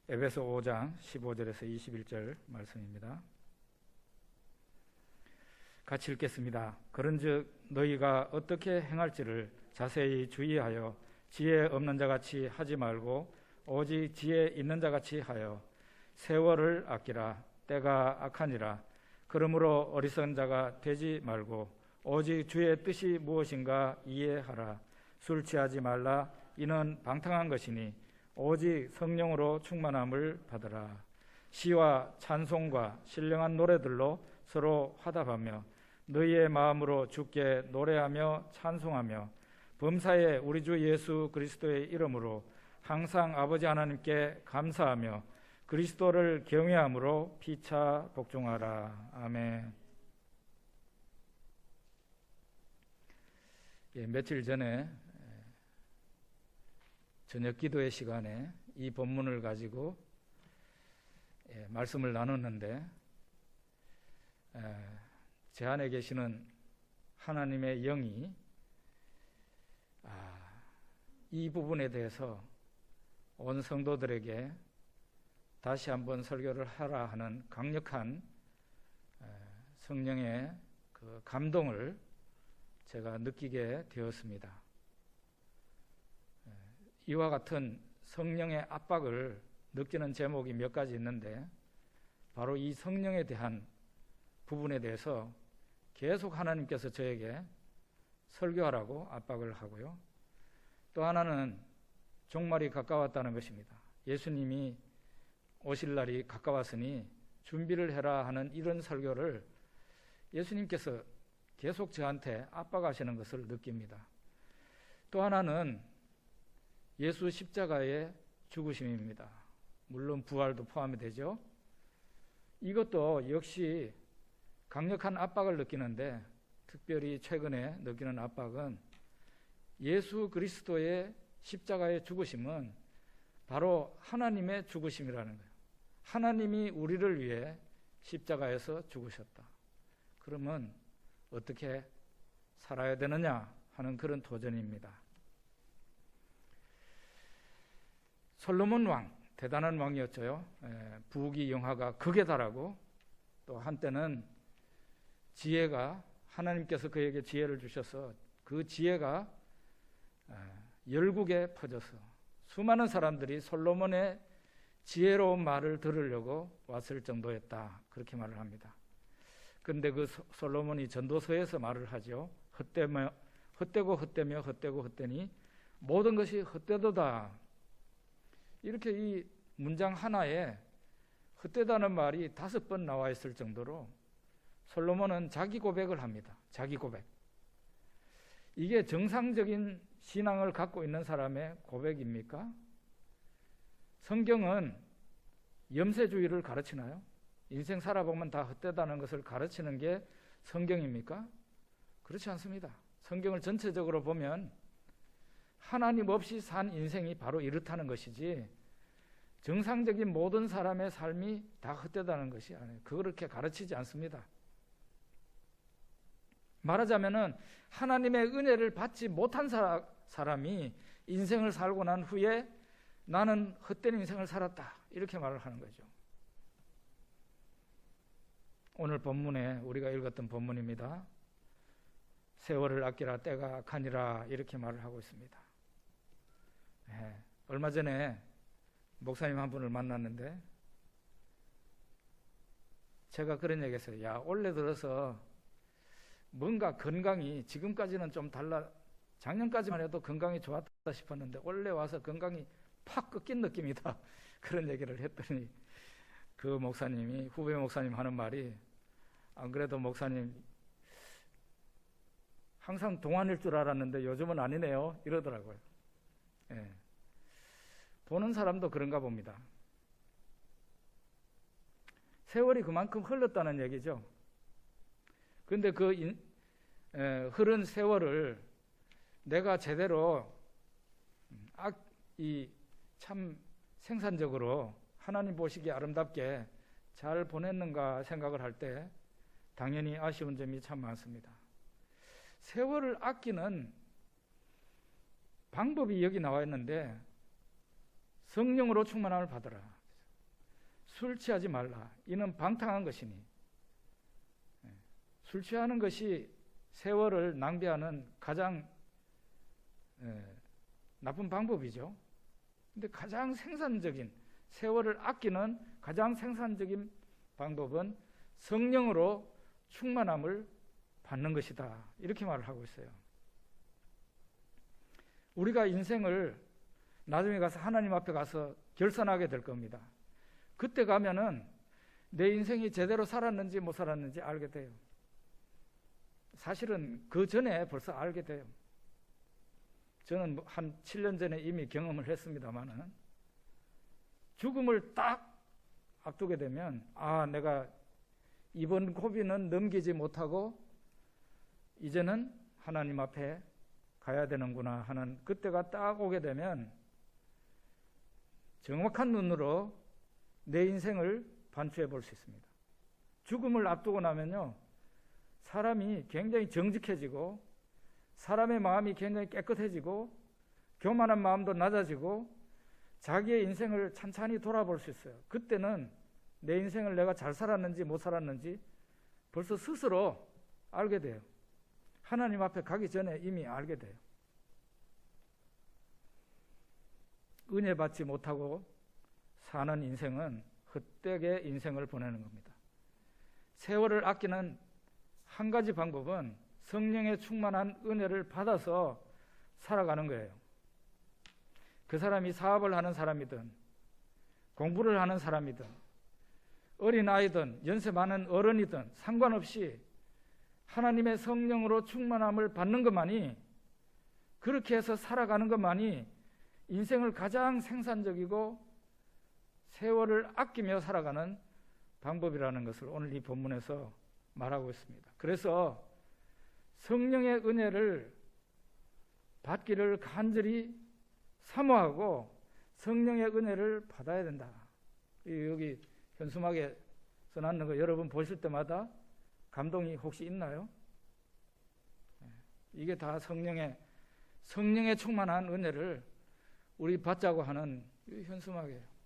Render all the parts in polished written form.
에베소 5장 15절에서 21절 말씀입니다. 같이 읽겠습니다. 그런즉 너희가 어떻게 행할지를 자세히 주의하여 지혜 없는 자같이 하지 말고 오직 지혜 있는 자같이 하여 세월을 아끼라. 때가 악하니라. 그러므로 어리석은 자가 되지 말고 오직 주의 뜻이 무엇인가 이해하라. 술 취하지 말라. 이는 방탕한 것이니 오직 성령으로 충만함을 받으라. 시와 찬송과 신령한 노래들로 서로 화답하며 너희의 마음으로 주께 노래하며 찬송하며 범사에 우리 주 예수 그리스도의 이름으로 항상 아버지 하나님께 감사하며 그리스도를 경외함으로 피차 복종하라. 아멘. 며칠 전에 저녁 기도의 시간에 이 본문을 가지고 말씀을 나눴는데 제 안에 계시는 하나님의 영이 이 부분에 대해서 온 성도들에게 다시 한번 설교를 하라 하는 강력한 성령의 그 감동을 제가 느끼게 되었습니다. 이와 같은 성령의 압박을 느끼는 제목이 몇 가지 있는데 바로 이 성령에 대한 부분에 대해서 계속 하나님께서 저에게 설교하라고 압박을 하고요. 또 하나는 종말이 가까웠다는 것입니다. 예수님이 오실 날이 가까웠으니 준비를 해라 하는 이런 설교를 예수님께서 계속 저한테 압박하시는 것을 느낍니다. 또 하나는 예수 십자가의 죽으심입니다. 물론 부활도 포함이 되죠. 이것도 역시 강력한 압박을 느끼는데 특별히 최근에 느끼는 압박은 예수 그리스도의 십자가의 죽으심은 바로 하나님의 죽으심이라는 거예요. 하나님이 우리를 위해 십자가에서 죽으셨다. 그러면 어떻게 살아야 되느냐 하는 그런 도전입니다. 솔로몬 왕, 대단한 왕이었죠. 부귀 영화가 극에 달하고 또 한때는 지혜가 하나님께서 그에게 지혜를 주셔서 그 지혜가 열국에 퍼져서 수많은 사람들이 솔로몬의 지혜로운 말을 들으려고 왔을 정도였다. 그렇게 말을 합니다. 그런데 그 솔로몬이 전도서에서 말을 하죠. 헛되고 헛되니 모든 것이 헛되도다. 이렇게 이 문장 하나에 헛되다는 말이 5번 나와 있을 정도로 솔로몬은 자기 고백을 합니다. 자기 고백. 이게 정상적인 신앙을 갖고 있는 사람의 고백입니까? 성경은 염세주의를 가르치나요? 인생 살아보면 다 헛되다는 것을 가르치는 게 성경입니까? 그렇지 않습니다. 성경을 전체적으로 보면 하나님 없이 산 인생이 바로 이렇다는 것이지 정상적인 모든 사람의 삶이 다 헛되다는 것이 아니에요. 그렇게 가르치지 않습니다. 말하자면은 하나님의 은혜를 받지 못한 사람이 인생을 살고 난 후에 나는 헛된 인생을 살았다. 이렇게 말을 하는 거죠. 오늘 본문에 우리가 읽었던 본문입니다. 세월을 아끼라 때가 악하니라 이렇게 말을 하고 있습니다. 얼마 전에 목사님 한 분을 만났는데 제가 그런 얘기했어요. 야, 올해 들어서 뭔가 건강이 지금까지는 좀 달라. 작년까지만 해도 건강이 좋았다 싶었는데 올해 와서 건강이 팍 꺾인 느낌이다. 그런 얘기를 했더니 그 목사님이, 후배 목사님 하는 말이 안 그래도 목사님 항상 동안일 줄 알았는데 요즘은 아니네요. 이러더라고요. 보는 사람도 그런가 봅니다. 세월이 그만큼 흘렀다는 얘기죠. 그런데 그 흐른 세월을 내가 제대로 참 생산적으로 하나님 보시기에 아름답게 잘 보냈는가 생각을 할 때 당연히 아쉬운 점이 참 많습니다. 세월을 아끼는 방법이 여기 나와 있는데 성령으로 충만함을 받으라. 술 취하지 말라. 이는 방탕한 것이니. 술 취하는 것이 세월을 낭비하는 가장 나쁜 방법이죠. 근데 가장 생산적인, 세월을 아끼는 가장 생산적인 방법은 성령으로 충만함을 받는 것이다. 이렇게 말을 하고 있어요. 우리가 인생을 나중에 가서 하나님 앞에 가서 결산하게 될 겁니다. 그때 가면은 내 인생이 제대로 살았는지 못 살았는지 알게 돼요. 사실은 그 전에 벌써 알게 돼요. 저는 한 7년 전에 이미 경험을 했습니다만은 죽음을 딱 앞두게 되면 내가 이번 고비는 넘기지 못하고 이제는 하나님 앞에 가야 되는구나 하는 그때가 딱 오게 되면 정확한 눈으로 내 인생을 반추해 볼 수 있습니다. 죽음을 앞두고 나면요, 사람이 굉장히 정직해지고 사람의 마음이 굉장히 깨끗해지고 교만한 마음도 낮아지고 자기의 인생을 찬찬히 돌아볼 수 있어요. 그때는 내 인생을 내가 잘 살았는지 못 살았는지 벌써 스스로 알게 돼요. 하나님 앞에 가기 전에 이미 알게 돼요. 은혜 받지 못하고 사는 인생은 헛되게 인생을 보내는 겁니다. 세월을 아끼는 한 가지 방법은 성령의 충만한 은혜를 받아서 살아가는 거예요. 그 사람이 사업을 하는 사람이든 공부를 하는 사람이든 어린아이든 연세 많은 어른이든 상관없이 하나님의 성령으로 충만함을 받는 것만이, 그렇게 해서 살아가는 것만이 인생을 가장 생산적이고 세월을 아끼며 살아가는 방법이라는 것을 오늘 이 본문에서 말하고 있습니다. 그래서 성령의 은혜를 받기를 간절히 사모하고 성령의 은혜를 받아야 된다. 여기 현수막에 써놨는 거 여러분 보실 때마다 감동이 혹시 있나요? 이게 다 성령의 충만한 은혜를 우리 받자고 하는 현수막이에요.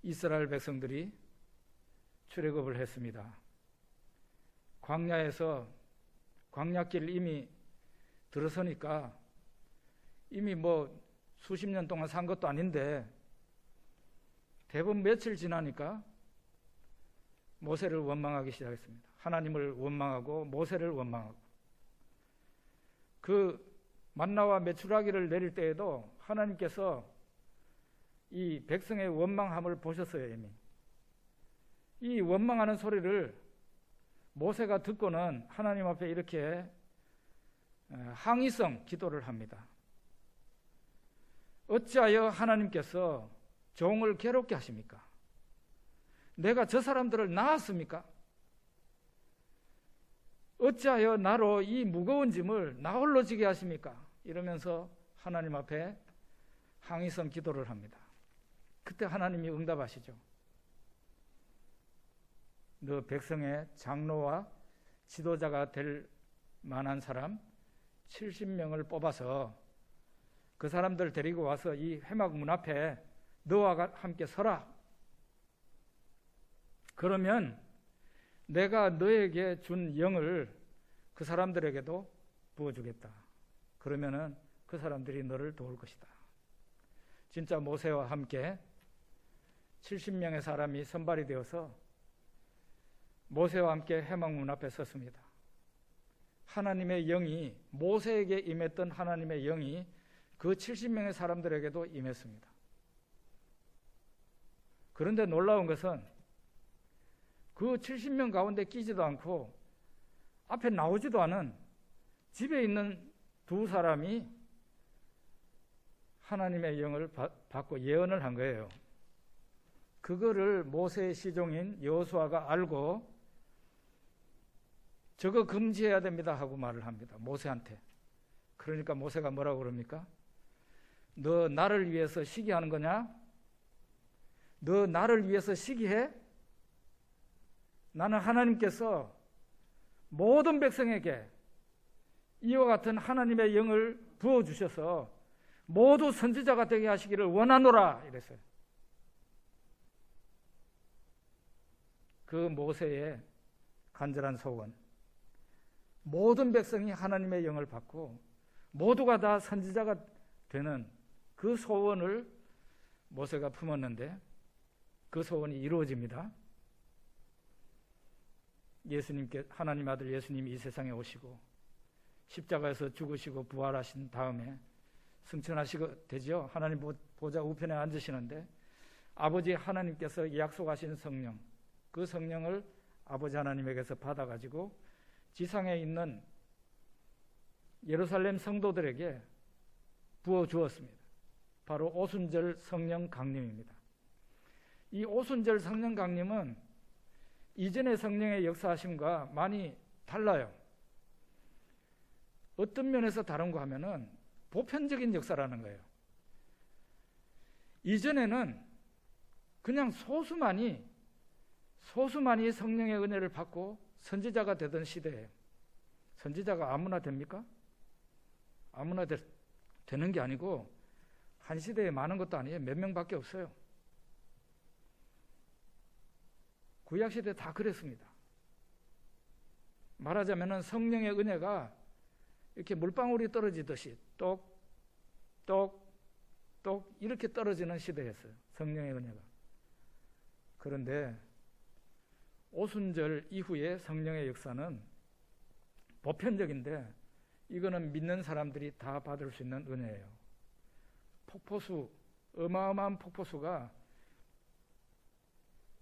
이스라엘 백성들이 출애굽을 했습니다. 광야에서 광야길을 이미 들어서니까 이미 수십 년 동안 산 것도 아닌데 대부분 며칠 지나니까 모세를 원망하기 시작했습니다. 하나님을 원망하고 모세를 원망하고, 그 만나와 메추라기를 내릴 때에도 하나님께서 이 백성의 원망함을 보셨어요. 이미 이 원망하는 소리를 모세가 듣고는 하나님 앞에 이렇게 항의성 기도를 합니다. 어찌하여 하나님께서 종을 괴롭게 하십니까? 내가 저 사람들을 낳았습니까? 어찌하여 나로 이 무거운 짐을 나 홀로 지게 하십니까? 이러면서 하나님 앞에 항의성 기도를 합니다. 그때 하나님이 응답하시죠. 너 백성의 장로와 지도자가 될 만한 사람 70명을 뽑아서 그 사람들 데리고 와서 이 회막 문 앞에 너와 함께 서라. 그러면 내가 너에게 준 영을 그 사람들에게도 부어주겠다. 그러면은 그 사람들이 너를 도울 것이다. 진짜 모세와 함께 70명의 사람이 선발이 되어서 모세와 함께 회막문 앞에 섰습니다. 하나님의 영이, 모세에게 임했던 하나님의 영이 그 70명의 사람들에게도 임했습니다. 그런데 놀라운 것은 그 70명 가운데 끼지도 않고 앞에 나오지도 않은 집에 있는 두 사람이 하나님의 영을 받고 예언을 한 거예요. 그거를 모세의 시종인 여호수아가 알고 저거 금지해야 됩니다 하고 말을 합니다. 모세한테. 그러니까 모세가 뭐라고 그럽니까? 너 나를 위해서 시기하는 거냐? 너 나를 위해서 시기해? 나는 하나님께서 모든 백성에게 이와 같은 하나님의 영을 부어주셔서 모두 선지자가 되게 하시기를 원하노라 이랬어요. 그 모세의 간절한 소원, 모든 백성이 하나님의 영을 받고 모두가 다 선지자가 되는 그 소원을 모세가 품었는데 그 소원이 이루어집니다. 하나님 아들 예수님이 이 세상에 오시고 십자가에서 죽으시고 부활하신 다음에 승천하시게 되죠. 하나님 보좌 우편에 앉으시는데 아버지 하나님께서 약속하신 성령, 그 성령을 아버지 하나님에게서 받아가지고 지상에 있는 예루살렘 성도들에게 부어주었습니다. 바로 오순절 성령 강림입니다. 이 오순절 성령 강림은 이전의 성령의 역사하심과 많이 달라요. 어떤 면에서 다른가 하면은 보편적인 역사라는 거예요. 이전에는 그냥 소수만이 성령의 은혜를 받고 선지자가 되던 시대예요. 선지자가 아무나 됩니까? 아무나 되는 게 아니고 한 시대에 많은 것도 아니에요. 몇 명밖에 없어요. 구약시대 다 그랬습니다. 말하자면 성령의 은혜가 이렇게 물방울이 떨어지듯이 똑똑똑 이렇게 떨어지는 시대였어요. 성령의 은혜가. 그런데 오순절 이후의 성령의 역사는 보편적인데 이거는 믿는 사람들이 다 받을 수 있는 은혜예요. 폭포수, 어마어마한 폭포수가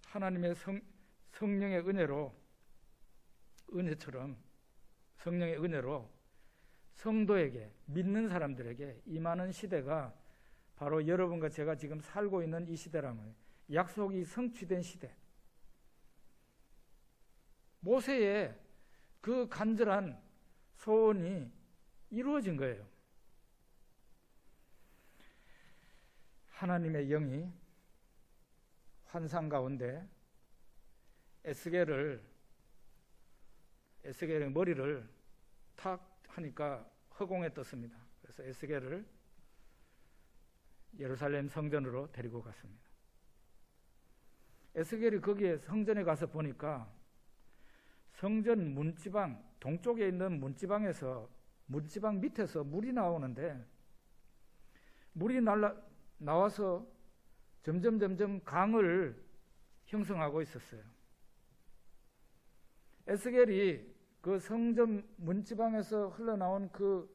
하나님의 성령의 은혜처럼 성령의 은혜로 성도에게, 믿는 사람들에게 임하는 시대가 바로 여러분과 제가 지금 살고 있는 이 시대라는 거예요. 약속이 성취된 시대. 모세의 그 간절한 소원이 이루어진 거예요. 하나님의 영이 환상 가운데 에스겔의 머리를 탁 하니까 허공에 떴습니다. 그래서 에스겔을 예루살렘 성전으로 데리고 갔습니다. 에스겔이 거기에 성전에 가서 보니까 성전 문지방, 동쪽에 있는 문지방 밑에서 물이 나오는데 물이 나와서 점점 강을 형성하고 있었어요. 에스겔이 그 성전 문지방에서 흘러나온 그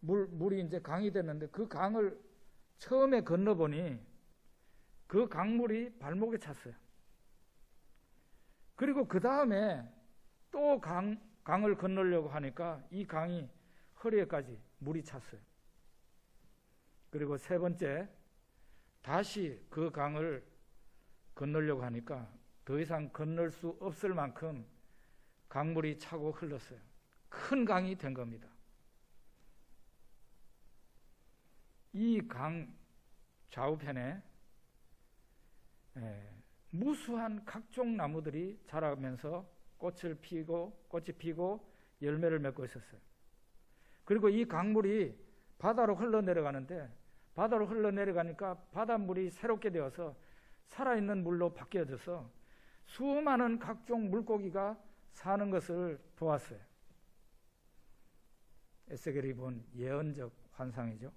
물이 이제 강이 됐는데 그 강을 처음에 건너보니 그 강물이 발목에 찼어요. 그리고 그 다음에 또 강을 건너려고 하니까 이 강이 허리에까지 물이 찼어요. 그리고 세 번째 다시 그 강을 건너려고 하니까 더 이상 건널 수 없을 만큼 강물이 차고 흘렀어요. 큰 강이 된 겁니다. 이 강 좌우편에 무수한 각종 나무들이 자라면서 꽃이 피고 열매를 맺고 있었어요. 그리고 이 강물이 바다로 흘러내려가는데 바다로 흘러내려가니까 바닷물이 새롭게 되어서 살아있는 물로 바뀌어져서 수많은 각종 물고기가 사는 것을 보았어요. 에스겔이 본 예언적 환상이죠.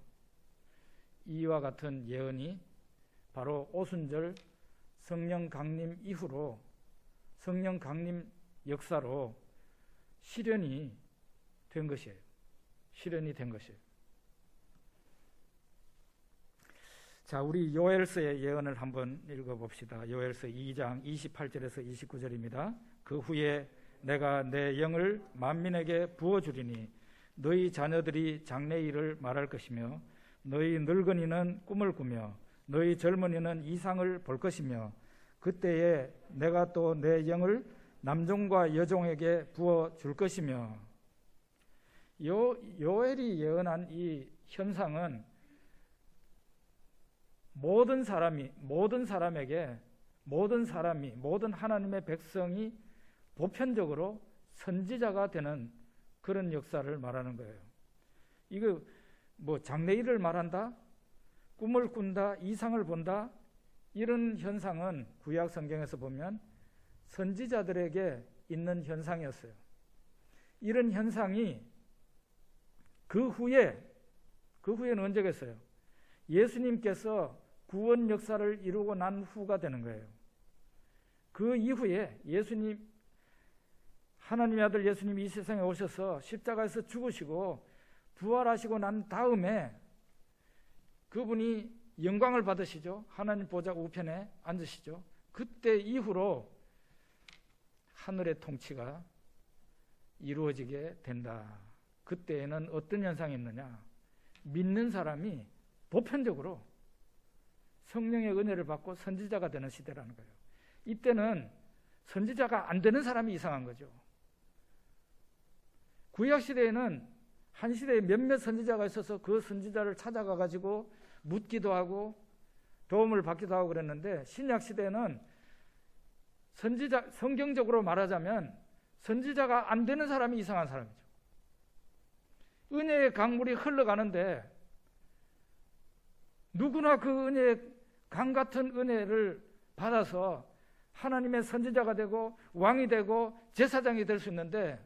이와 같은 예언이 바로 오순절 성령 강림 이후로 성령 강림 역사로 실현이 된 것이에요. 실현이 된 것이에요. 자, 우리 요엘서의 예언을 한번 읽어봅시다. 요엘서 2장 28절에서 29절입니다. 그 후에 내가 내 영을 만민에게 부어주리니 너희 자녀들이 장래일을 말할 것이며 너희 늙은이는 꿈을 꾸며 너희 젊은이는 이상을 볼 것이며 그때에 내가 또 내 영을 남종과 여종에게 부어줄 것이며. 요엘이 예언한 이 현상은 모든 사람이 모든 하나님의 백성이 보편적으로 선지자가 되는 그런 역사를 말하는 거예요. 이거 뭐 장래일을 말한다, 꿈을 꾼다, 이상을 본다, 이런 현상은 구약 성경에서 보면 선지자들에게 있는 현상이었어요. 이런 현상이 그 후에는 언제겠어요? 예수님께서 구원 역사를 이루고 난 후가 되는 거예요. 그 이후에 하나님의 아들 예수님이 이 세상에 오셔서 십자가에서 죽으시고 부활하시고 난 다음에 그분이 영광을 받으시죠. 하나님 보좌 우편에 앉으시죠. 그때 이후로 하늘의 통치가 이루어지게 된다. 그때에는 어떤 현상이 있느냐? 믿는 사람이 보편적으로 성령의 은혜를 받고 선지자가 되는 시대라는 거예요. 이때는 선지자가 안 되는 사람이 이상한 거죠. 구약 시대에는 한 시대에 몇몇 선지자가 있어서 그 선지자를 찾아가 가지고 묻기도 하고 도움을 받기도 하고 그랬는데, 신약 시대는 성경적으로 말하자면 선지자가 안 되는 사람이 이상한 사람이죠. 은혜의 강물이 흘러가는데 누구나 그 은혜의 강 같은 은혜를 받아서 하나님의 선지자가 되고 왕이 되고 제사장이 될 수 있는데,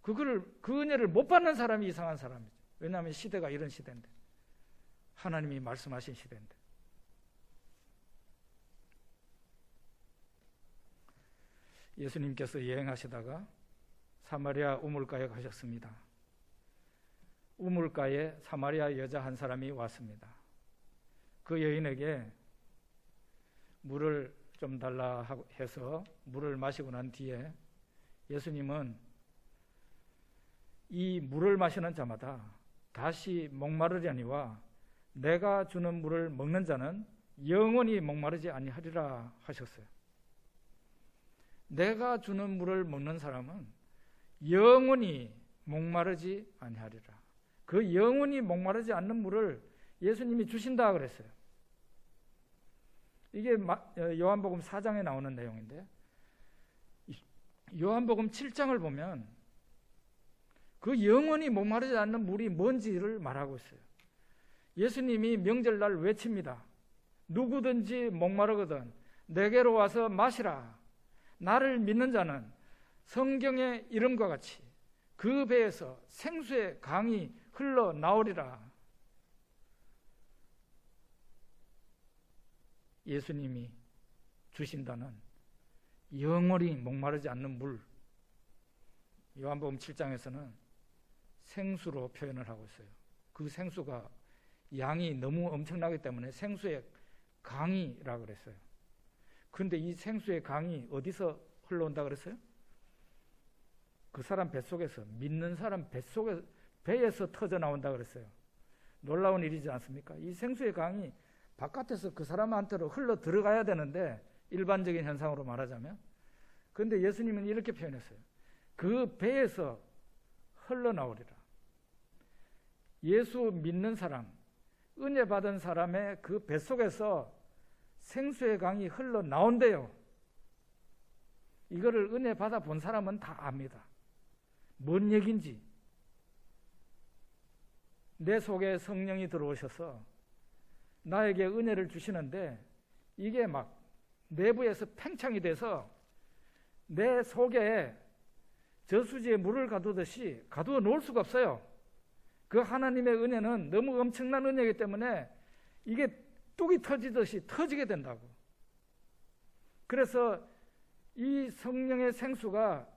그 은혜를 못 받는 사람이 이상한 사람이죠. 왜냐하면 시대가 이런 시대인데, 하나님이 말씀하신 시대인데. 예수님께서 여행하시다가 사마리아 우물가에 가셨습니다. 우물가에 사마리아 여자 한 사람이 왔습니다. 그 여인에게 물을 좀 달라 해서 물을 마시고 난 뒤에 예수님은 이 물을 마시는 자마다 다시 목마르려니와 내가 주는 물을 먹는 자는 영원히 목마르지 아니하리라 하셨어요. 내가 주는 물을 먹는 사람은 영원히 목마르지 아니하리라. 그 영원히 목마르지 않는 물을 예수님이 주신다 그랬어요. 이게 요한복음 4장에 나오는 내용인데, 요한복음 7장을 보면 그 영원히 목마르지 않는 물이 뭔지를 말하고 있어요. 예수님이 명절날 외칩니다. 누구든지 목마르거든 내게로 와서 마시라. 나를 믿는 자는 성경의 이름과 같이 그 배에서 생수의 강이 흘러나오리라. 예수님이 주신다는 영원히 목마르지 않는 물, 요한복음 7장에서는 생수로 표현을 하고 있어요. 그 생수가 양이 너무 엄청나기 때문에 생수의 강이라고 그랬어요. 그런데 이 생수의 강이 어디서 흘러온다 그랬어요? 그 사람 뱃속에서, 믿는 사람 배에서 터져 나온다 그랬어요. 놀라운 일이지 않습니까? 이 생수의 강이 바깥에서 그 사람한테로 흘러 들어가야 되는데, 일반적인 현상으로 말하자면. 그런데 예수님은 이렇게 표현했어요. 그 배에서 흘러나오리라. 예수 믿는 사람, 은혜 받은 사람의 그 뱃속에서 생수의 강이 흘러나온대요. 이거를 은혜 받아 본 사람은 다 압니다. 뭔 얘기인지. 내 속에 성령이 들어오셔서 나에게 은혜를 주시는데, 이게 막 내부에서 팽창이 돼서 내 속에 저수지에 물을 가두듯이 가두어 놓을 수가 없어요. 그 하나님의 은혜는 너무 엄청난 은혜이기 때문에 이게 뚝이 터지듯이 터지게 된다고. 그래서 이 성령의 생수가,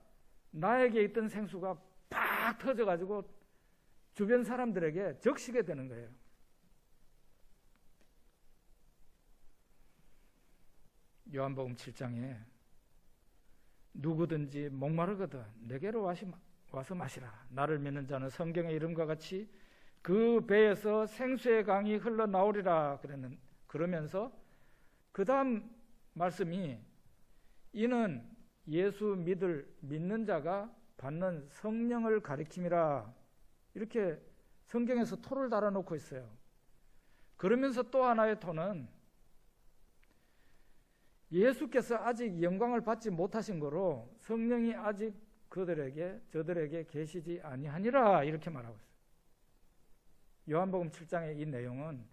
나에게 있던 생수가 팍 터져가지고 주변 사람들에게 적시게 되는 거예요. 요한복음 7장에 누구든지 목마르거든 내게로 와서 마시라. 나를 믿는 자는 성경의 이름과 같이 그 배에서 생수의 강이 흘러나오리라 그러면서 그 다음 말씀이, 이는 예수 믿는 자가 받는 성령을 가리킴이라. 이렇게 성경에서 토를 달아놓고 있어요. 그러면서 또 하나의 토는 예수께서 아직 영광을 받지 못하신 거로 성령이 아직 저들에게 계시지 아니하니라, 이렇게 말하고 있어요. 요한복음 7장의 이 내용은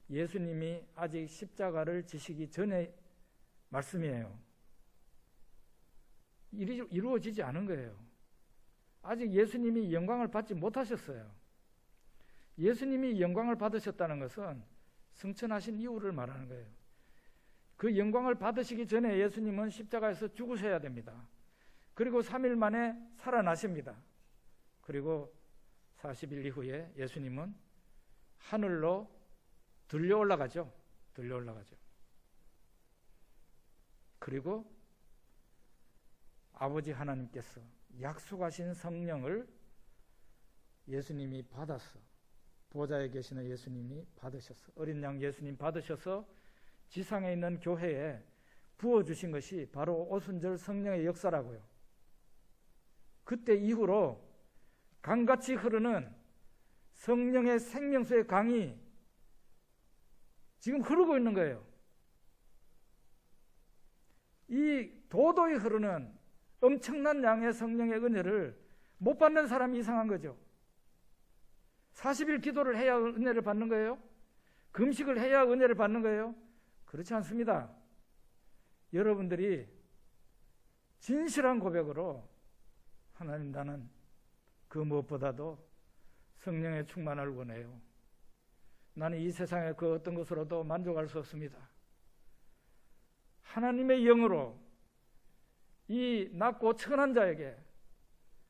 예수님이 아직 십자가를 지시기 전의 말씀이에요. 이루어지지 않은 거예요. 아직 예수님이 영광을 받지 못하셨어요. 예수님이 영광을 받으셨다는 것은 승천하신 이후를 말하는 거예요. 그 영광을 받으시기 전에 예수님은 십자가에서 죽으셔야 됩니다. 그리고 3일 만에 살아나십니다. 그리고 40일 이후에 예수님은 하늘로 들려 올라가죠. 그리고 아버지 하나님께서 약속하신 성령을 예수님이 받았어. 보좌에 계시는 예수님이 받으셨어. 어린 양 예수님 받으셔서 지상에 있는 교회에 부어주신 것이 바로 오순절 성령의 역사라고요. 그때 이후로 강같이 흐르는 성령의 생명수의 강이 지금 흐르고 있는 거예요. 이 도도히 흐르는 엄청난 양의 성령의 은혜를 못 받는 사람이 이상한 거죠. 40일 기도를 해야 은혜를 받는 거예요? 금식을 해야 은혜를 받는 거예요? 그렇지 않습니다. 여러분들이 진실한 고백으로 하나님, 나는 그 무엇보다도 성령의 충만을 원해요. 나는 이 세상의 그 어떤 것으로도 만족할 수 없습니다. 하나님의 영으로 이 낮고 천한 자에게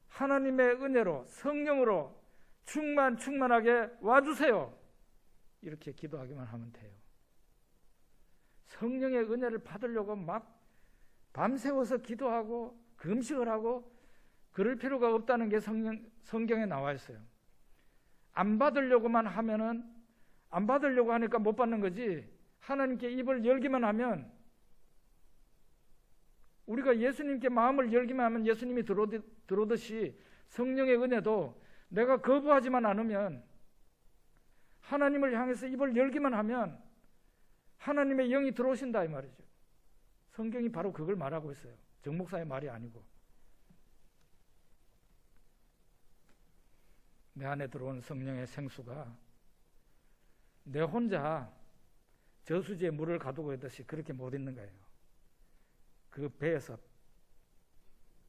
하나님의 은혜로 성령으로 충만하게 와주세요. 이렇게 기도하기만 하면 돼요. 성령의 은혜를 받으려고 막 밤새워서 기도하고 금식을 하고 그럴 필요가 없다는 게 성경에 나와 있어요. 안 받으려고만 하면은, 안 받으려고 하니까 못 받는 거지, 하나님께 입을 열기만 하면, 우리가 예수님께 마음을 열기만 하면 예수님이 들어오듯이 성령의 은혜도 내가 거부하지만 않으면, 하나님을 향해서 입을 열기만 하면 하나님의 영이 들어오신다 이 말이죠. 성경이 바로 그걸 말하고 있어요. 정 목사의 말이 아니고. 내 안에 들어온 성령의 생수가 내 혼자 저수지에 물을 가두고 있듯이 그렇게 못 있는 거예요. 그 배에서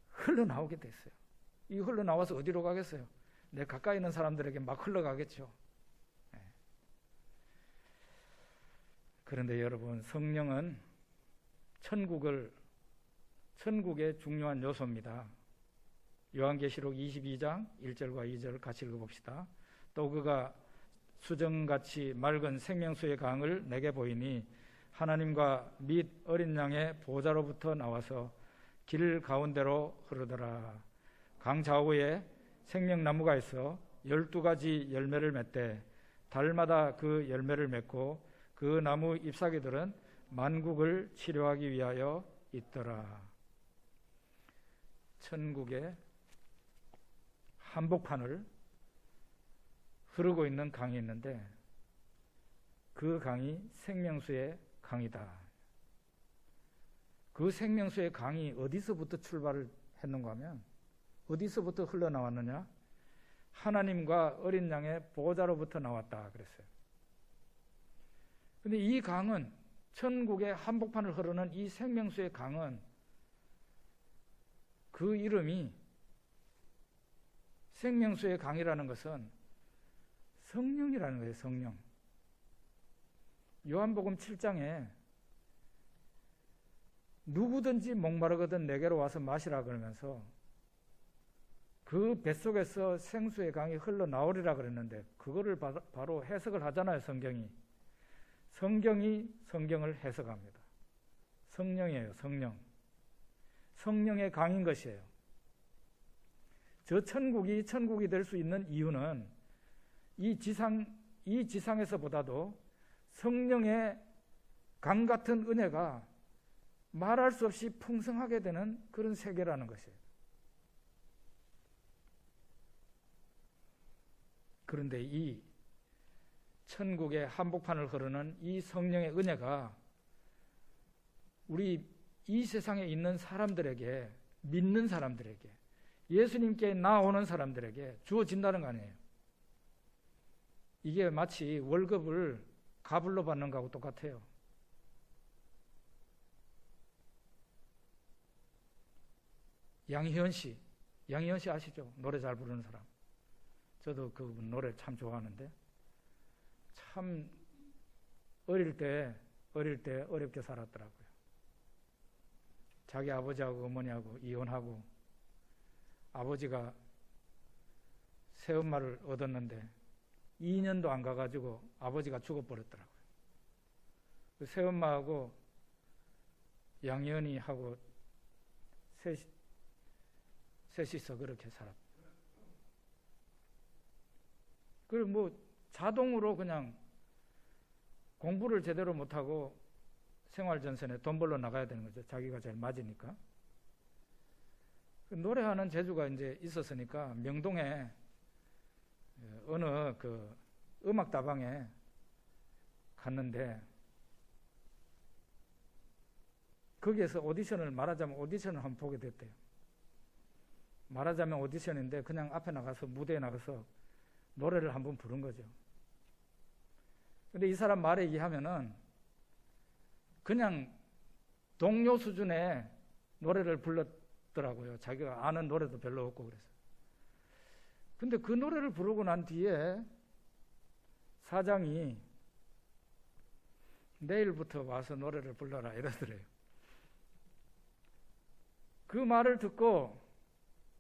흘러나오게 됐어요. 이 흘러나와서 어디로 가겠어요? 내 가까이 있는 사람들에게 막 흘러가겠죠. 네. 그런데 여러분, 성령은 천국의 중요한 요소입니다. 요한계시록 22장 1절과 2절 같이 읽어봅시다. 또 그가 수정같이 맑은 생명수의 강을 내게 보이니 하나님과 및 어린 양의 보좌로부터 나와서 길 가운데로 흐르더라. 강 좌우에 생명나무가 있어 12가지 열매를 맺되 달마다 그 열매를 맺고 그 나무 잎사귀들은 만국을 치료하기 위하여 있더라. 천국의 한복판을 흐르고 있는 강이 있는데 그 강이 생명수의 강이다. 그 생명수의 강이 어디서부터 출발을 했는가 하면, 어디서부터 흘러나왔느냐? 하나님과 어린 양의 보좌로부터 나왔다 그랬어요. 그런데 이 강은, 천국의 한복판을 흐르는 이 생명수의 강은, 그 이름이, 생명수의 강이라는 것은 성령이라는 거예요. 성령. 요한복음 7장에 누구든지 목마르거든 내게로 와서 마시라 그러면서 그 뱃속에서 생수의 강이 흘러나오리라 그랬는데, 그거를 바로 해석을 하잖아요. 성경이 성경을 해석합니다. 성령이에요. 성령의 강인 것이에요. 저 천국이 될 수 있는 이유는 이 지상에서보다도 성령의 강 같은 은혜가 말할 수 없이 풍성하게 되는 그런 세계라는 것이에요. 그런데 이 천국의 한복판을 흐르는 이 성령의 은혜가 우리 이 세상에 있는 사람들에게, 믿는 사람들에게, 예수님께 나오는 사람들에게 주어진다는 거 아니에요. 이게 마치 월급을 가불로 받는 거하고 똑같아요. 양희은 씨 아시죠? 노래 잘 부르는 사람. 저도 그분 노래 참 좋아하는데 참 어릴 때 어렵게 살았더라고요. 자기 아버지하고 어머니하고 이혼하고 아버지가 새엄마를 얻었는데 2년도 안 가가지고 아버지가 죽어버렸더라고요. 그 새엄마하고 양희은이하고 셋이서 그렇게 살았다. 그리고 뭐 자동으로 그냥 공부를 제대로 못하고 생활전선에 돈 벌러 나가야 되는 거죠. 자기가 제일 맞으니까. 그 노래하는 재주가 이제 있었으니까 명동에 어느 그 음악다방에 갔는데 거기에서 말하자면 오디션을 한번 보게 됐대요. 말하자면 오디션인데 그냥 앞에 나가서 무대에 나가서 노래를 한번 부른 거죠. 근데 이 사람 말에 의하면은 그냥 동료 수준의 노래를 불렀더라고요. 자기가 아는 노래도 별로 없고 그래서. 근데 그 노래를 부르고 난 뒤에 사장이 내일부터 와서 노래를 불러라 이러더래요. 그 말을 듣고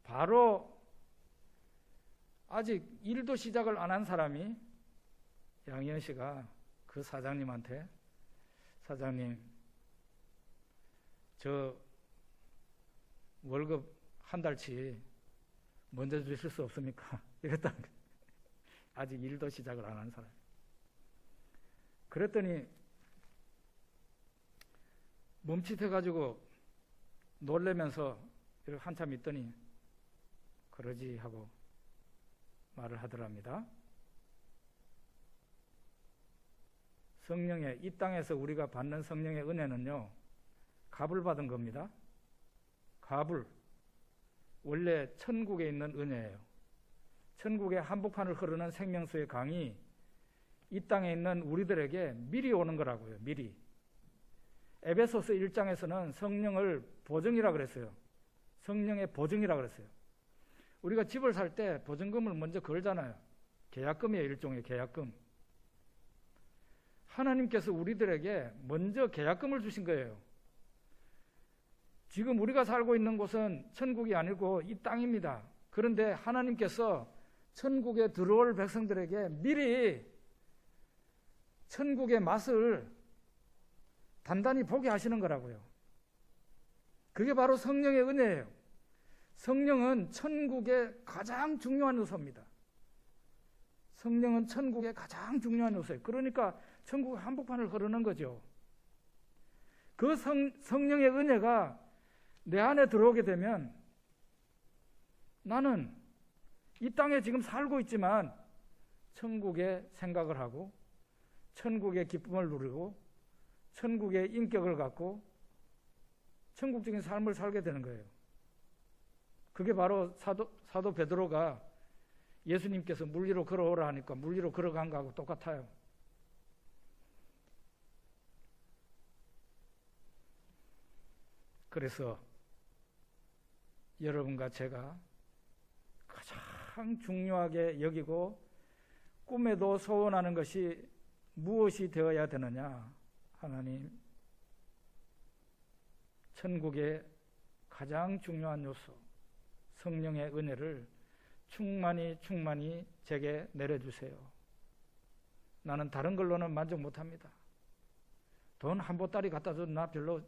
바로 아직 일도 시작을 안 한 사람이 양희은 씨가 그 사장님한테 사장님 저 월급 한 달치 먼저 주실 수 없습니까? 이랬다는 거예요. 아직 일도 시작을 안 한 사람. 그랬더니 멈칫해가지고 놀래면서 이렇게 한참 있더니 그러지 하고 말을 하더랍니다. 성령의 이 땅에서 우리가 받는 성령의 은혜는요, 값을 받은 겁니다. 값을. 원래 천국에 있는 은혜예요. 천국의 한복판을 흐르는 생명수의 강이 이 땅에 있는 우리들에게 미리 오는 거라고요. 미리. 에베소서 1장에서는 성령을 보증이라 그랬어요. 성령의 보증이라 그랬어요. 우리가 집을 살 때 보증금을 먼저 걸잖아요. 계약금이에요. 일종의 계약금. 하나님께서 우리들에게 먼저 계약금을 주신 거예요. 지금 우리가 살고 있는 곳은 천국이 아니고 이 땅입니다. 그런데 하나님께서 천국에 들어올 백성들에게 미리 천국의 맛을 단단히 보게 하시는 거라고요. 그게 바로 성령의 은혜예요. 성령은 천국의 가장 중요한 요소입니다. 성령은 천국의 가장 중요한 요소예요. 그러니까 천국 한복판을 흐르는 거죠. 그 성령의 은혜가 내 안에 들어오게 되면 나는 이 땅에 지금 살고 있지만 천국의 생각을 하고 천국의 기쁨을 누리고 천국의 인격을 갖고 천국적인 삶을 살게 되는 거예요. 그게 바로 사도 베드로가 예수님께서 물 위로 걸어오라 하니까 물 위로 걸어간 거하고 똑같아요. 그래서 여러분과 제가 가장 중요하게 여기고 꿈에도 소원하는 것이 무엇이 되어야 되느냐? 하나님, 천국의 가장 중요한 요소, 성령의 은혜를 충만히 제게 내려주세요. 나는 다른 걸로는 만족 못합니다. 돈 한 보따리 갖다 줘도 나 별로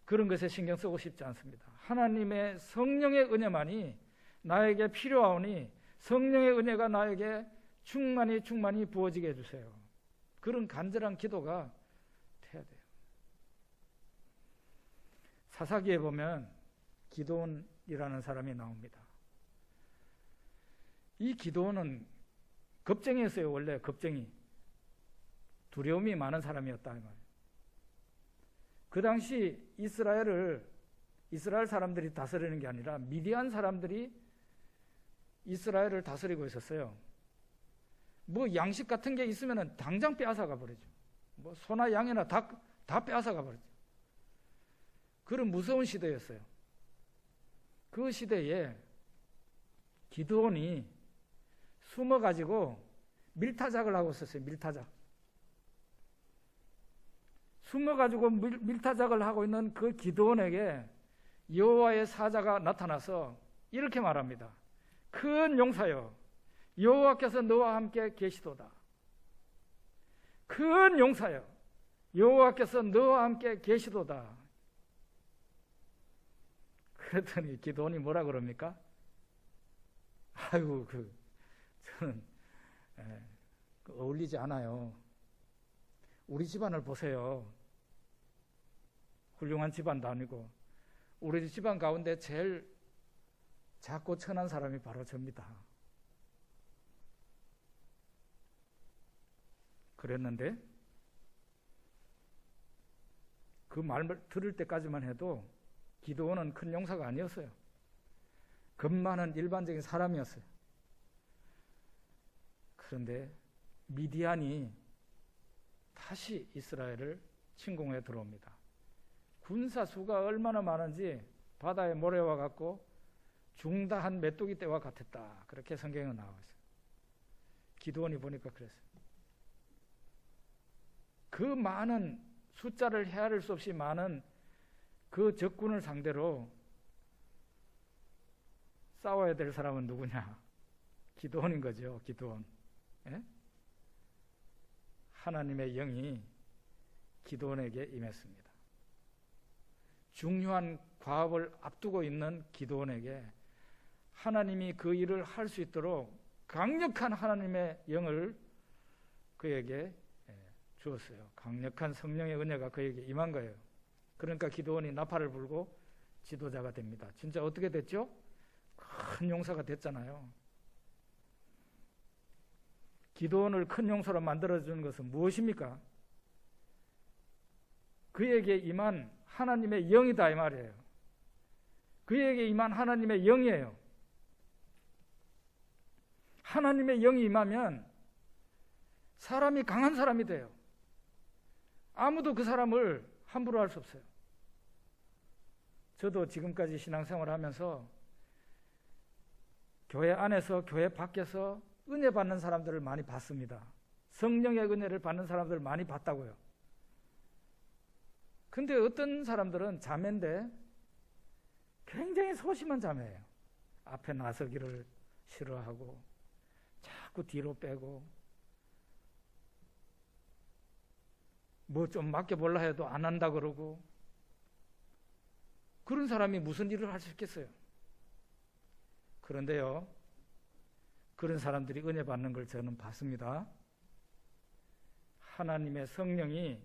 그런 것에 신경 쓰고 싶지 않습니다. 하나님의 성령의 은혜만이 나에게 필요하오니 성령의 은혜가 나에게 충만히 부어지게 해주세요. 그런 간절한 기도가 돼야 돼요. 사사기에 보면 기드온이라는 사람이 나옵니다. 이 기드온은 겁쟁이였어요. 원래 겁쟁이. 두려움이 많은 사람이었다. 그 당시 이스라엘 사람들이 다스리는 게 아니라 미디안 사람들이 이스라엘을 다스리고 있었어요. 뭐 양식 같은 게 있으면 당장 빼앗아가 버리죠. 뭐 소나 양이나 다 빼앗아가 버리죠. 그런 무서운 시대였어요. 그 시대에 기드온이 숨어가지고 밀타작을 하고 있었어요. 밀타작. 숨어가지고 밀타작을 하고 있는 그 기드온에게 여호와의 사자가 나타나서 이렇게 말합니다. 큰 용사여, 여호와께서 너와 함께 계시도다. 큰 용사여, 여호와께서 너와 함께 계시도다. 그랬더니 기드온이 뭐라 그럽니까? 아이고, 저는 어울리지 않아요. 우리 집안을 보세요. 훌륭한 집안도 아니고 우리 집안 가운데 제일 작고 천한 사람이 바로 접니다. 그랬는데 그 말을 들을 때까지만 해도 기드온은 큰 용사가 아니었어요. 겁 많은 일반적인 사람이었어요. 그런데 미디안이 다시 이스라엘을 침공해 들어옵니다. 군사 수가 얼마나 많은지 바다에 모래와 같고 중다한 메뚜기 떼와 같았다. 그렇게 성경에 나와 있어요. 기드온이 보니까 그랬어요. 그 많은 숫자를 헤아릴 수 없이 많은 그 적군을 상대로 싸워야 될 사람은 누구냐? 기드온인 거죠. 기드온. 예? 하나님의 영이 기드온에게 임했습니다. 중요한 과업을 앞두고 있는 기드온에게 하나님이 그 일을 할 수 있도록 강력한 하나님의 영을 그에게 주었어요. 강력한 성령의 은혜가 그에게 임한 거예요. 그러니까 기드온이 나팔을 불고 지도자가 됩니다. 진짜 어떻게 됐죠? 큰 용사가 됐잖아요. 기드온을 큰 용사로 만들어주는 것은 무엇입니까? 그에게 임한 하나님의 영이다 이 말이에요. 그에게 임한 하나님의 영이에요. 하나님의 영이 임하면 사람이 강한 사람이 돼요. 아무도 그 사람을 함부로 할 수 없어요. 저도 지금까지 신앙생활을 하면서 교회 안에서 교회 밖에서 은혜 받는 사람들을 많이 봤습니다. 성령의 은혜를 받는 사람들을 많이 봤다고요. 근데 어떤 사람들은 자매인데 굉장히 소심한 자매예요. 앞에 나서기를 싫어하고 자꾸 뒤로 빼고 뭐 좀 맡겨볼라 해도 안 한다 그러고 그런 사람이 무슨 일을 할 수 있겠어요? 그런데요, 그런 사람들이 은혜 받는 걸 저는 봤습니다. 하나님의 성령이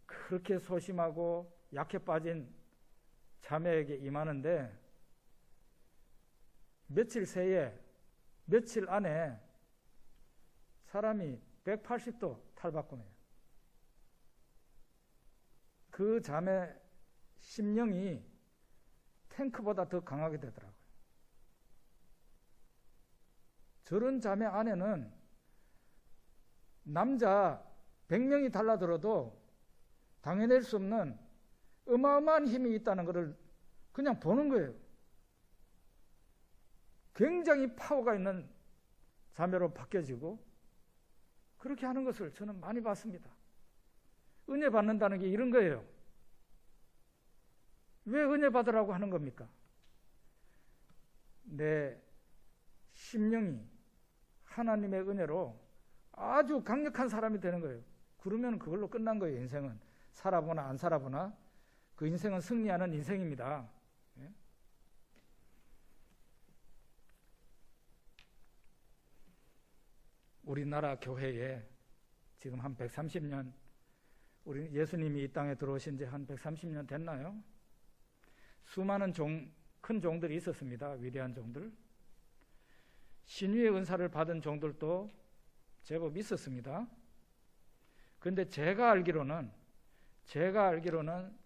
그렇게 소심하고 약해 빠진 자매에게 임하는데 며칠 새에, 며칠 안에 사람이 180도 탈바꿈해요. 그 자매 심령이 탱크보다 더 강하게 되더라고요. 저런 자매 안에는 남자 100명이 달라들어도 당해낼 수 없는 어마어마한 힘이 있다는 것을 그냥 보는 거예요. 굉장히 파워가 있는 자매로 바뀌어지고 그렇게 하는 것을 저는 많이 봤습니다. 은혜 받는다는 게 이런 거예요. 왜 은혜 받으라고 하는 겁니까? 내 심령이 하나님의 은혜로 아주 강력한 사람이 되는 거예요. 그러면 그걸로 끝난 거예요. 인생은 살아보나 안 살아보나 그 인생은 승리하는 인생입니다. 예? 우리나라 교회에 지금 한 130년 우리 예수님이 이 땅에 들어오신 지 한 130년 됐나요? 수많은 큰 종들이 있었습니다. 위대한 종들. 신유의 은사를 받은 종들도 제법 있었습니다. 그런데 제가 알기로는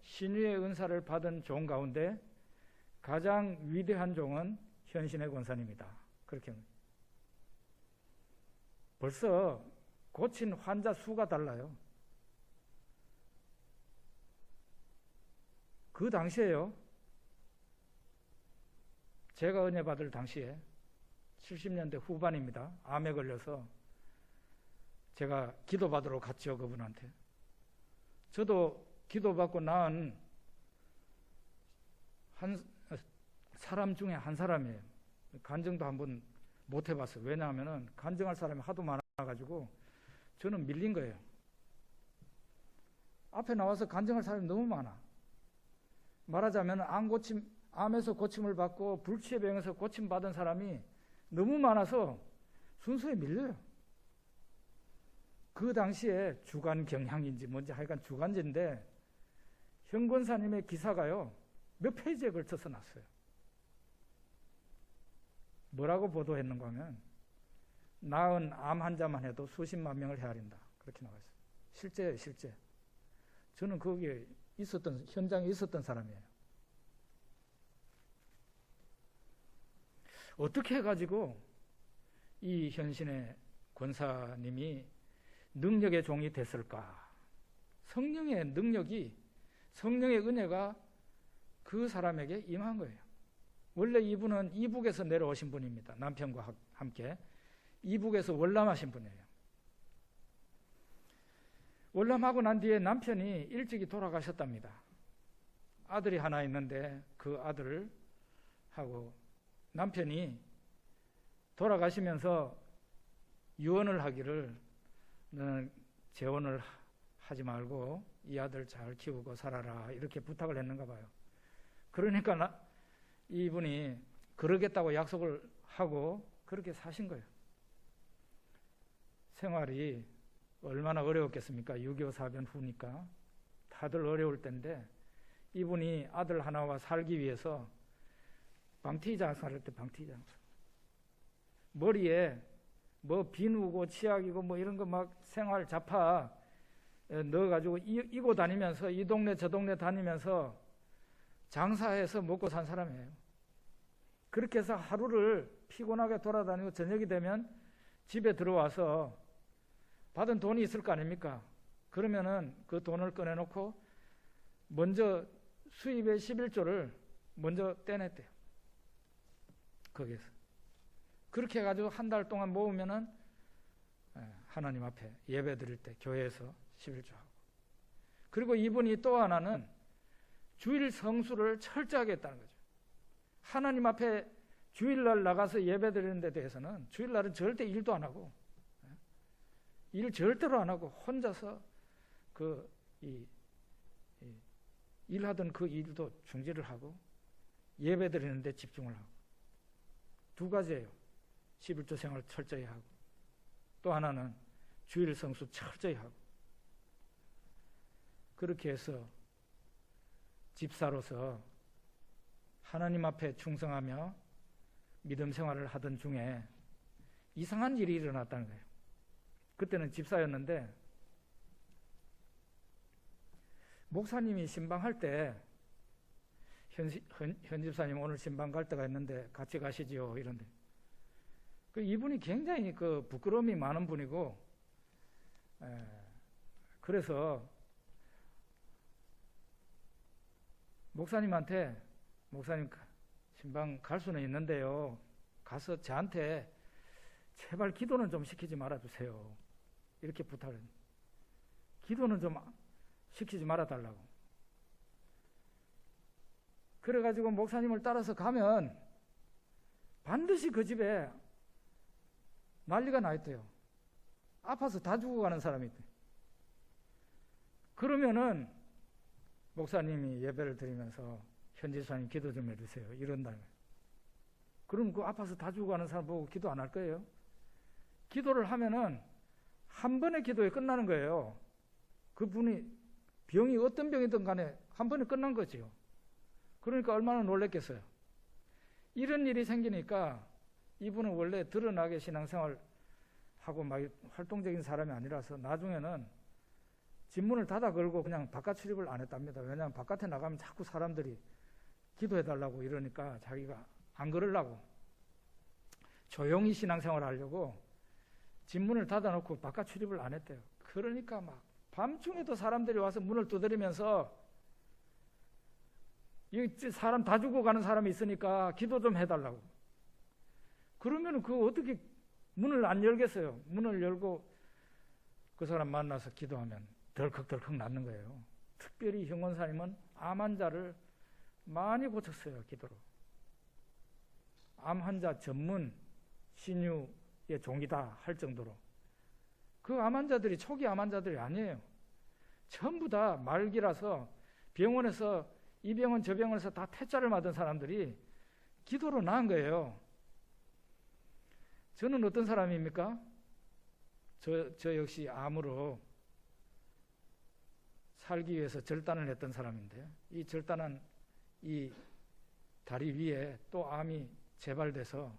신유의 은사를 받은 종 가운데 가장 위대한 종은 현신의 권사님이다. 그렇게 벌써 고친 환자 수가 달라요. 그 당시에요. 제가 은혜 받을 당시에 70년대 후반입니다. 암에 걸려서 제가 기도받으러 갔죠. 그분한테. 저도 기도받고 나은 한 사람 중에 한 사람이에요. 간증도 한번 못 해봤어요. 왜냐하면 간증할 사람이 하도 많아가지고 저는 밀린 거예요. 앞에 나와서 간증할 사람이 너무 많아. 말하자면 암에서 고침을 받고 불치의 병에서 고침받은 사람이 너무 많아서 순서에 밀려요. 그 당시에 주간 경향인지 뭔지 하여간 주간지인데 현 권사님의 기사가요 몇 페이지에 걸쳐서 났어요. 뭐라고 보도했는가 하면 나은 암 환자만 해도 수십만 명을 헤아린다. 그렇게 나와 있어요. 실제예요, 실제. 저는 거기에 현장에 있었던 사람이에요. 어떻게 해가지고 이 현신의 권사님이 능력의 종이 됐을까? 성령의 능력이, 성령의 은혜가 그 사람에게 임한 거예요. 원래 이분은 이북에서 내려오신 분입니다. 남편과 함께 이북에서 월남하신 분이에요. 월남하고 난 뒤에 남편이 일찍이 돌아가셨답니다. 아들이 하나 있는데 그 아들을 하고 남편이 돌아가시면서 유언을 하기를 너는 재혼을 하지 말고 이 아들 잘 키우고 살아라 이렇게 부탁을 했는가 봐요. 그러니까 이분이 그러겠다고 약속을 하고 그렇게 사신 거예요. 생활이 얼마나 어려웠겠습니까? 6.25 사변 후니까 다들 어려울 때인데 이분이 아들 하나와 살기 위해서 방티 장사를 할 때 방티 장사 머리에 뭐 비누고 치약이고 뭐 이런 거 막 생활 잡화 넣어가지고 이고 다니면서 이 동네 저 동네 다니면서 장사해서 먹고 산 사람이에요. 그렇게 해서 하루를 피곤하게 돌아다니고 저녁이 되면 집에 들어와서 받은 돈이 있을 거 아닙니까? 그러면은 그 돈을 꺼내놓고 먼저 수입의 11조를 먼저 떼냈대요. 거기에서. 그렇게 해가지고 한 달 동안 모으면은 하나님 앞에 예배 드릴 때 교회에서 11조 하고. 그리고 이분이 또 하나는 주일 성수를 철저하게 했다는 거죠. 하나님 앞에 주일날 나가서 예배 드리는 데 대해서는 주일날은 절대 일도 안 하고 일 절대로 안 하고 혼자서 일하던 그 일도 중지를 하고 예배 드리는 데 집중을 하고 두 가지예요. 11조 생활 철저히 하고 또 하나는 주일 성수 철저히 하고 그렇게 해서 집사로서 하나님 앞에 충성하며 믿음 생활을 하던 중에 이상한 일이 일어났다는 거예요. 그때는 집사였는데 목사님이 신방할 때 현 집사님 오늘 신방 갈 때가 있는데 같이 가시지요 이런데 이분이 굉장히 부끄러움이 많은 분이고 그래서 목사님한테 목사님 신방 갈 수는 있는데요 가서 저한테 제발 기도는 좀 시키지 말아주세요 이렇게 부탁을 했는데 기도는 좀 시키지 말아달라고 그래가지고 목사님을 따라서 가면 반드시 그 집에 난리가 나 있대요. 아파서 다 죽어가는 사람이 있대. 그러면은 목사님이 예배를 드리면서 현지사님 기도 좀 해주세요 이런다는 거예요. 그럼 그 아파서 다 죽어가는 사람 보고 기도 안 할 거예요? 기도를 하면은 한 번의 기도에 끝나는 거예요. 그분이 병이 어떤 병이든 간에 한 번에 끝난 거지요. 그러니까 얼마나 놀랬겠어요. 이런 일이 생기니까 이분은 원래 드러나게 신앙생활하고 막 활동적인 사람이 아니라서 나중에는 집문을 닫아 걸고 그냥 바깥 출입을 안 했답니다. 왜냐하면 바깥에 나가면 자꾸 사람들이 기도해달라고 이러니까 자기가 안 그러려고 조용히 신앙생활 하려고 집 문을 닫아놓고 바깥 출입을 안 했대요. 그러니까 막 밤중에도 사람들이 와서 문을 두드리면서 여기 사람 다 죽어가는 사람이 있으니까 기도 좀 해달라고. 그러면 그 어떻게 문을 안 열겠어요? 문을 열고 그 사람 만나서 기도하면 덜컥덜컥 낫는 거예요. 특별히 형원사님은 암 환자를 많이 고쳤어요, 기도로. 암 환자 전문 신유의 종이다 할 정도로. 그 암 환자들이 초기 암 환자들이 아니에요. 전부 다 말기라서 병원에서 이 병원 저 병원에서 다 퇴짜를 맞은 사람들이 기도로 나은 거예요. 저는 어떤 사람입니까? 저 역시 암으로 살기 위해서 절단을 했던 사람인데, 이 절단한 이 다리 위에 또 암이 재발돼서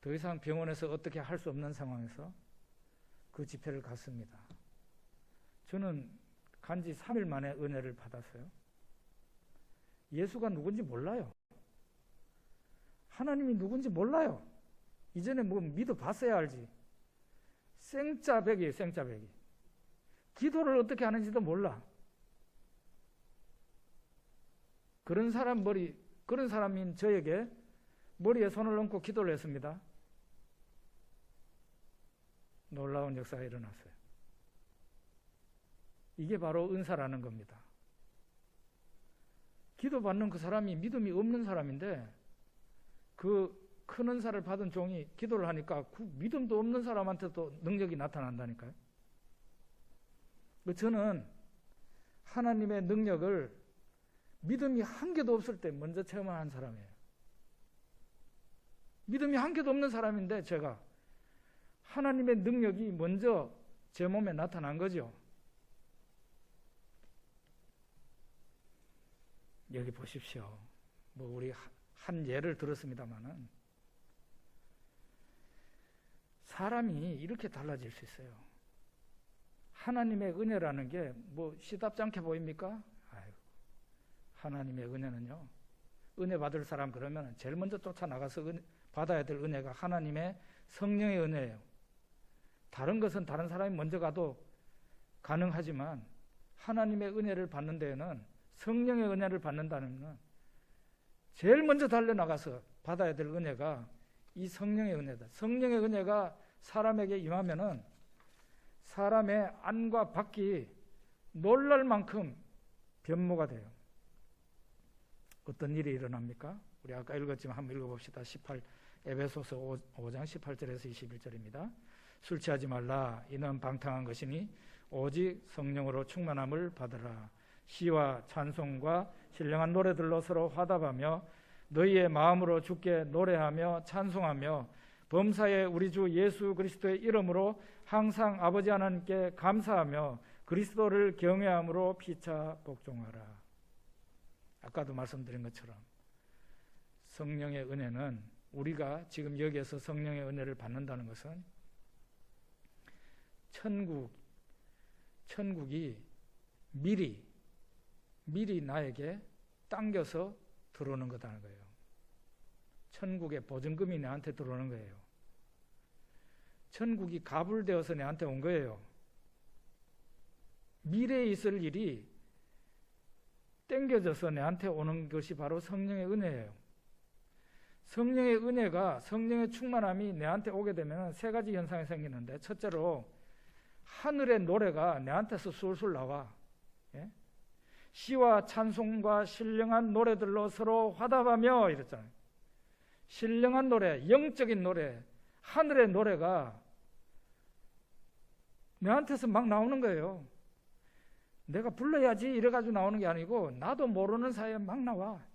더 이상 병원에서 어떻게 할 수 없는 상황에서 그 집회를 갔습니다. 저는 간지 3일 만에 은혜를 받았어요. 예수가 누군지 몰라요. 하나님이 누군지 몰라요. 이전에 뭐 믿어봤어야 알지. 생짜배기예요, 생짜배기. 기도를 어떻게 하는지도 몰라. 그런 사람인 저에게 머리에 손을 얹고 기도를 했습니다. 놀라운 역사가 일어났어요. 이게 바로 은사라는 겁니다. 기도받는 그 사람이 믿음이 없는 사람인데 그 큰 은사를 받은 종이 기도를 하니까 그 믿음도 없는 사람한테도 능력이 나타난다니까요. 저는 하나님의 능력을 믿음이 한 개도 없을 때 먼저 체험한 사람이에요. 믿음이 한 개도 없는 사람인데 제가 하나님의 능력이 먼저 제 몸에 나타난 거죠. 여기 보십시오. 뭐 우리 한 예를 들었습니다만은 사람이 이렇게 달라질 수 있어요. 하나님의 은혜라는 게 뭐 시답지 않게 보입니까? 아이고, 하나님의 은혜는요, 은혜 받을 사람 그러면 제일 먼저 쫓아나가서 받아야 될 은혜가 하나님의 성령의 은혜예요. 다른 것은 다른 사람이 먼저 가도 가능하지만 하나님의 은혜를 받는 데에는, 성령의 은혜를 받는다는 건 제일 먼저 달려나가서 받아야 될 은혜가 이 성령의 은혜다. 성령의 은혜가 사람에게 임하면은 사람의 안과 밖이 놀랄 만큼 변모가 돼요. 어떤 일이 일어납니까? 우리 아까 읽었지만 한번 읽어봅시다. 에베소서 5장 18절에서 21절입니다. 술 취하지 말라. 이는 방탕한 것이니 오직 성령으로 충만함을 받으라. 시와 찬송과 신령한 노래들로 서로 화답하며 너희의 마음으로 주께 노래하며 찬송하며 범사에 우리 주 예수 그리스도의 이름으로 항상 아버지 하나님께 감사하며 그리스도를 경외함으로 피차 복종하라. 아까도 말씀드린 것처럼 성령의 은혜는, 우리가 지금 여기에서 성령의 은혜를 받는다는 것은 천국이 미리 나에게 당겨서 들어오는 거다는 거예요. 천국의 보증금이 내한테 들어오는 거예요. 천국이 가불되어서 내한테 온 거예요. 미래에 있을 일이 땡겨져서 내한테 오는 것이 바로 성령의 은혜예요. 성령의 은혜가, 성령의 충만함이 내한테 오게 되면 세 가지 현상이 생기는데, 첫째로 하늘의 노래가 내한테서 술술 나와. 예? 시와 찬송과 신령한 노래들로 서로 화답하며 이랬잖아요. 신령한 노래, 영적인 노래, 하늘의 노래가 내한테서 막 나오는 거예요. 내가 불러야지 이래가지고 나오는 게 아니고 나도 모르는 사이에 막 나와.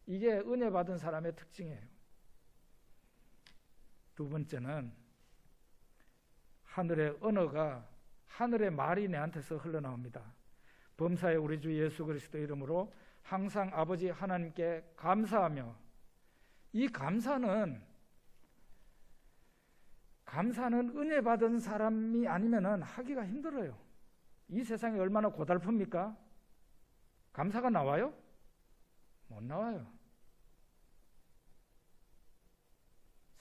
이게 은혜 받은 사람의 특징이에요. 두 번째는 하늘의 언어가, 하늘의 말이 내한테서 흘러나옵니다. 범사에 우리 주 예수 그리스도 이름으로 항상 아버지 하나님께 감사하며, 이 감사는 은혜 받은 사람이 아니면은 하기가 힘들어요. 이 세상이 얼마나 고달픕니까? 감사가 나와요? 못 나와요.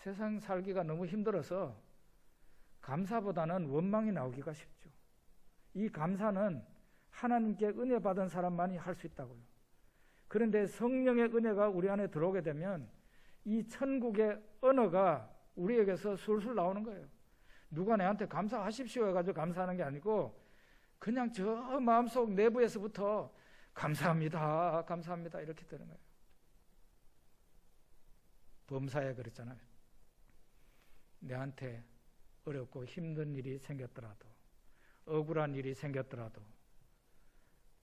세상 살기가 너무 힘들어서 감사보다는 원망이 나오기가 쉽죠. 이 감사는 하나님께 은혜 받은 사람만이 할 수 있다고요. 그런데 성령의 은혜가 우리 안에 들어오게 되면 이 천국의 언어가 우리에게서 술술 나오는 거예요. 누가 내한테 감사하십시오 해가지고 감사하는 게 아니고 그냥 저 마음속 내부에서부터 감사합니다, 감사합니다 이렇게 되는 거예요. 범사에 그랬잖아요. 내한테 어렵고 힘든 일이 생겼더라도 억울한 일이 생겼더라도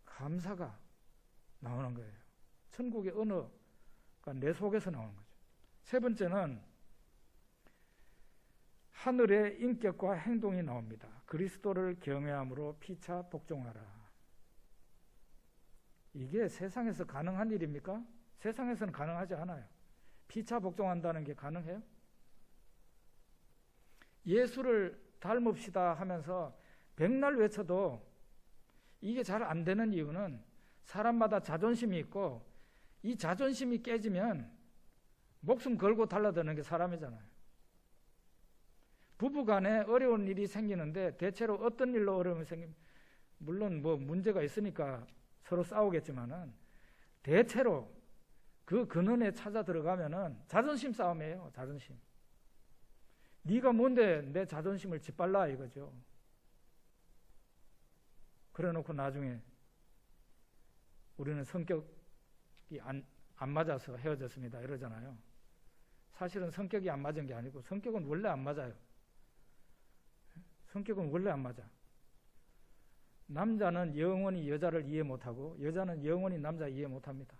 감사가 나오는 거예요. 천국의 언어가 내 속에서 나오는 거죠. 세 번째는 하늘의 인격과 행동이 나옵니다. 그리스도를 경외함으로 피차 복종하라. 이게 세상에서 가능한 일입니까? 세상에서는 가능하지 않아요. 피차 복종한다는 게 가능해요? 예수를 닮읍시다 하면서 백날 외쳐도 이게 잘 안 되는 이유는 사람마다 자존심이 있고 이 자존심이 깨지면 목숨 걸고 달라드는 게 사람이잖아요. 부부간에 어려운 일이 생기는데 대체로 어떤 일로 어려움이 생깁니까? 물론 뭐 문제가 있으니까 서로 싸우겠지만은 대체로 그 근원에 찾아 들어가면은 자존심 싸움이에요. 자존심. 네가 뭔데 내 자존심을 짓밟라 이거죠. 그래놓고 나중에 우리는 성격이 안 맞아서 헤어졌습니다 이러잖아요. 사실은 성격이 안 맞은 게 아니고 성격은 원래 안 맞아요. 성격은 원래 안 맞아. 남자는 영원히 여자를 이해 못하고 여자는 영원히 남자 이해 못합니다.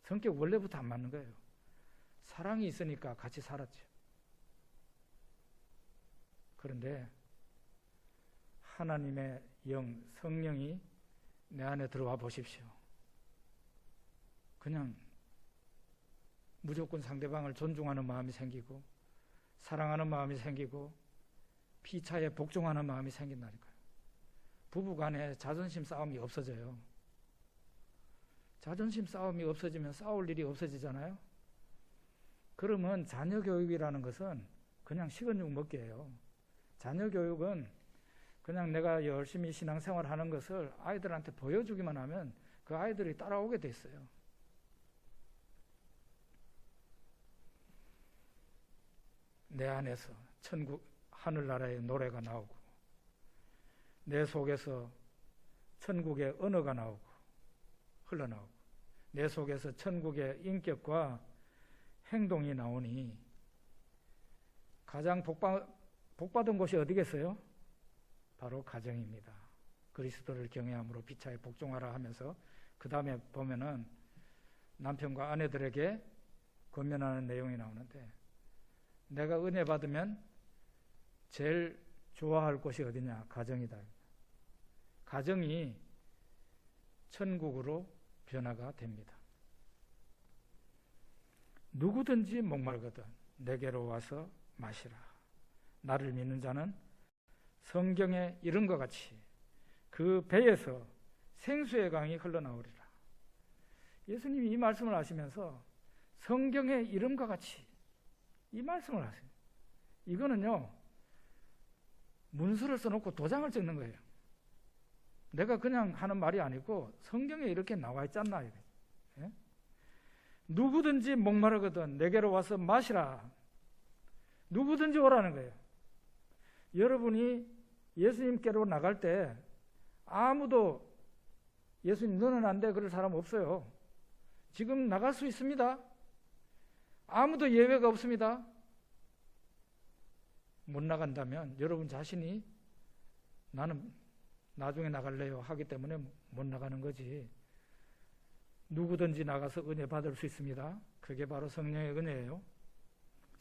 성격 원래부터 안 맞는 거예요. 사랑이 있으니까 같이 살았죠. 그런데 하나님의 영, 성령이 내 안에 들어와 보십시오. 그냥 무조건 상대방을 존중하는 마음이 생기고 사랑하는 마음이 생기고 피차에 복종하는 마음이 생긴다니까요. 부부간에 자존심 싸움이 없어져요. 자존심 싸움이 없어지면 싸울 일이 없어지잖아요. 그러면 자녀 교육이라는 것은 그냥 식은 죽 먹기예요. 자녀 교육은 그냥 내가 열심히 신앙생활 하는 것을 아이들한테 보여주기만 하면 그 아이들이 따라오게 돼 있어요. 내 안에서 천국 하늘나라의 노래가 나오고 내 속에서 천국의 언어가 나오고 흘러나오고 내 속에서 천국의 인격과 행동이 나오니 가장 복받은 곳이 어디겠어요? 바로 가정입니다. 그리스도를 경외함으로 피차에 복종하라 하면서 그 다음에 보면은 남편과 아내들에게 권면하는 내용이 나오는데 내가 은혜 받으면 제일 좋아할 곳이 어디냐? 가정이다. 가정이 천국으로 변화가 됩니다. 누구든지 목말거든 내게로 와서 마시라. 나를 믿는 자는 성경의 이름과 같이 그 배에서 생수의 강이 흘러나오리라. 예수님이 이 말씀을 하시면서 성경의 이름과 같이 이 말씀을 하세요. 이거는요 문서를 써놓고 도장을 찍는 거예요. 내가 그냥 하는 말이 아니고 성경에 이렇게 나와 있지 않나. 예? 누구든지 목마르거든 내게로 와서 마시라. 누구든지 오라는 거예요. 여러분이 예수님께로 나갈 때 아무도 예수님 너는 안 돼 그럴 사람 없어요. 지금 나갈 수 있습니다. 아무도 예외가 없습니다. 못 나간다면 여러분 자신이 나는 나중에 나갈래요 하기 때문에 못 나가는 거지. 누구든지 나가서 은혜 받을 수 있습니다. 그게 바로 성령의 은혜예요.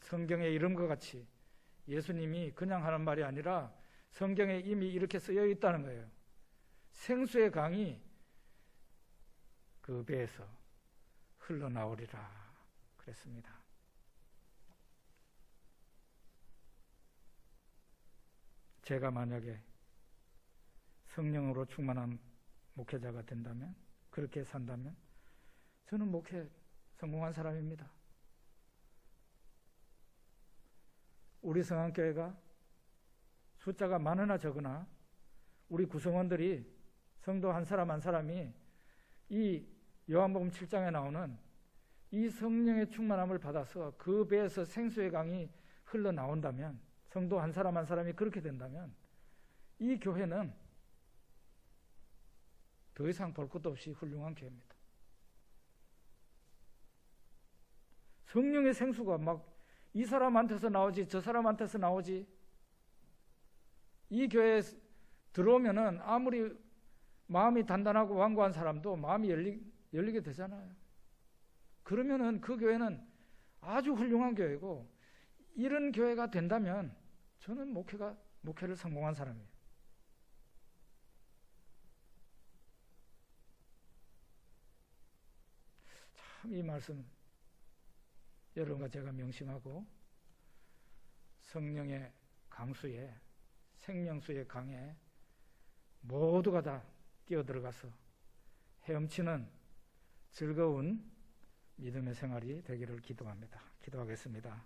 성경의 이름과 같이 예수님이 그냥 하는 말이 아니라 성경에 이미 이렇게 쓰여 있다는 거예요. 생수의 강이 그 배에서 흘러나오리라 그랬습니다. 제가 만약에 성령으로 충만한 목회자가 된다면, 그렇게 산다면 저는 목회 성공한 사람입니다. 우리 성안교회가 숫자가 많으나 적으나 우리 구성원들이 성도 한 사람 한 사람이 이 요한복음 7장에 나오는 이 성령의 충만함을 받아서 그 배에서 생수의 강이 흘러나온다면, 성도 한 사람 한 사람이 그렇게 된다면 이 교회는 더 이상 볼 것도 없이 훌륭한 교회입니다. 성령의 생수가 막 이 사람한테서 나오지 저 사람한테서 나오지, 이 교회에 들어오면은 아무리 마음이 단단하고 완고한 사람도 마음이 열리게 되잖아요. 그러면은 그 교회는 아주 훌륭한 교회고, 이런 교회가 된다면 저는 목회를 성공한 사람이에요. 참 이 말씀 여러분과 제가 명심하고 성령의 강수에, 생명수의 강에 모두가 다 뛰어들어가서 헤엄치는 즐거운 믿음의 생활이 되기를 기도합니다. 기도하겠습니다.